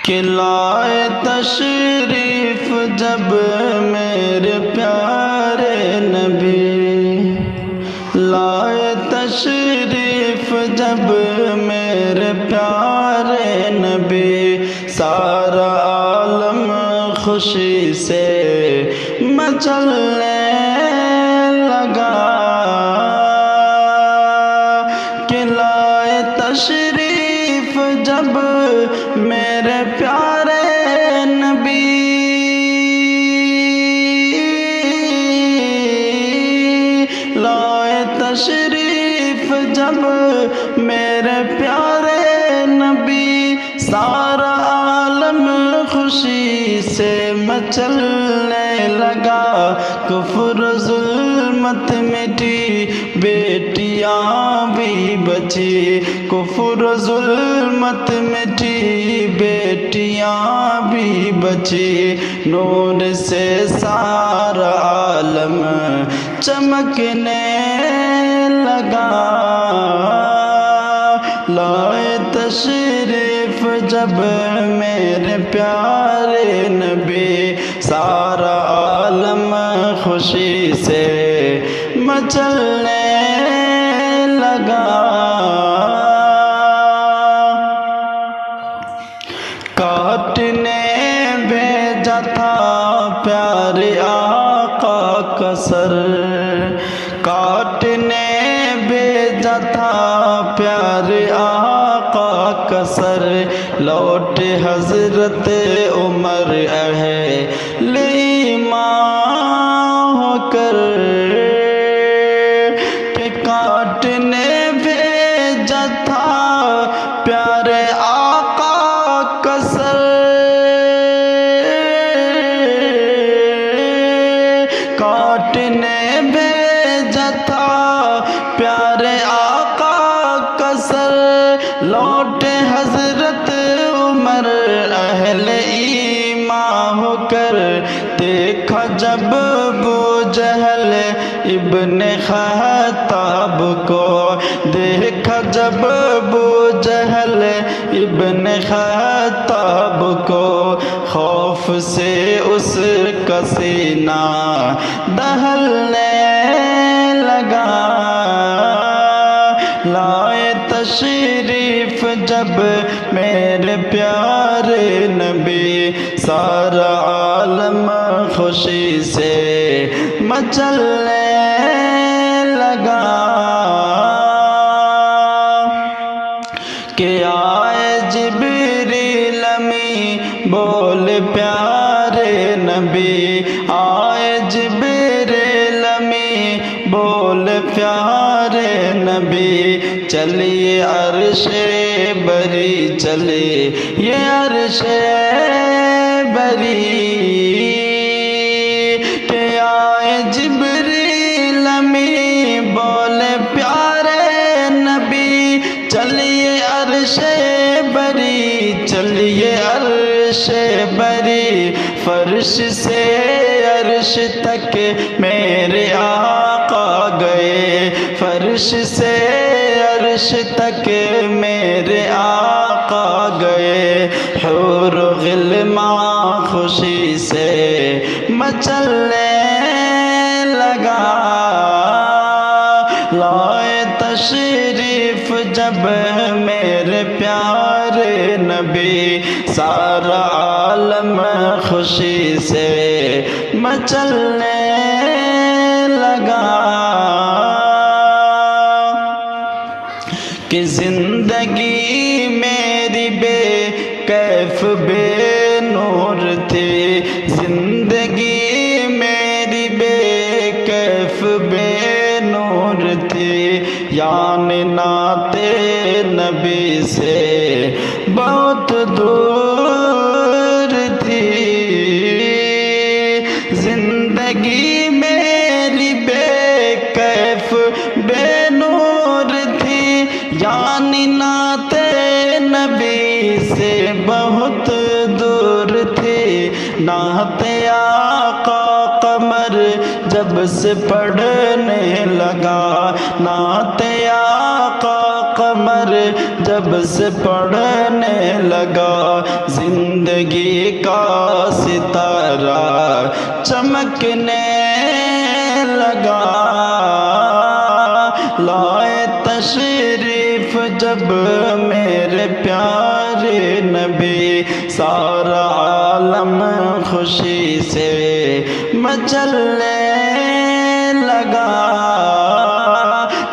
کہ لائے تشریف جب میرے پیارے نبی، لائے تشریف جب میرے پیارے نبی، سارا عالم خوشی سے مچلنے لگا کہ لائے تشریف جب میرے پیارے نبی، لائے تشریف جب میرے پیارے نبی، سارا عالم خوشی سے مچلنے لگا، کفر ظلمت مٹی بیٹیاں بھی بچی، کفر ظلمت مٹی بیٹیاں بھی بچی، نور سے سارا عالم چمکنے لگا، لائے تشریف جب میرے پیارے نبی، سارا عالم خوشی سے مچلنے لگا، کاٹنے بھیجا تھا پیارے آقا کا سر، کاٹنے بھیجا تھا پیارے آقا کا سر، لوٹ حضرت عمر اہل ایمان ہو کر، کہ کاٹنے بھیجا تھا پیارے آقا کا سر، کاٹنے بھیجا تھا پیارے آقا کا سر، لوٹ حضرت عمر اہل ایمان ہو کر، دیکھا جب ابو جہل ابن خطاب کو، دیکھا جب ابو جہل ابن خطاب کو، خوف سے اس کا سینہ دہلنے لگا، لائے تشریف جب میرے پیارے نبی، سارا عالم خوشی سے مچلنے لگا، کہ آئے جبریل امین بول پیارے نبی، آئے جبریل امین بول پیارے نبی، چلیے عرش بری، چلیے یہ عرش بری، کہ آئے جبریل امین بول پیارے نبی، چلیے عرش بری، چلیے عرش بری، فرش سے عرش تک میرے آقا گئے، فرش سے عرش تک میرے آقا گئے، حور و غلمان خوشی سے مچلنے لگا، لائے تشریف جب میرے پیارے نبی، سارا عالم خوشی سے مچلنے لگا، کہ زندگی میری بے کیف بے نور تھی، زندگی میری بے کیف بے نور تھی، یعنی نعت نبی سے بہت دور تھی، زندگی میری بے کیف بے نور تھی، یعنی نعت نبی سے بہت دور تھی، نعت آقا قمر جب سے پڑھنے لگا، نعت آقا قمر پر جب سے پڑھنے لگا، زندگی کا ستارہ چمکنے لگا۔ لائے تشریف جب میرے پیارے نبی، سارا عالم خوشی سے مچلنے لگا۔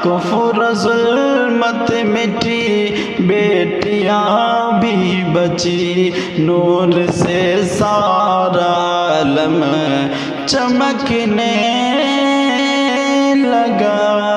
کفر ظلمت مٹی، بیٹیاں بھی بچی، نور سے سارا عالم چمکنے لگا۔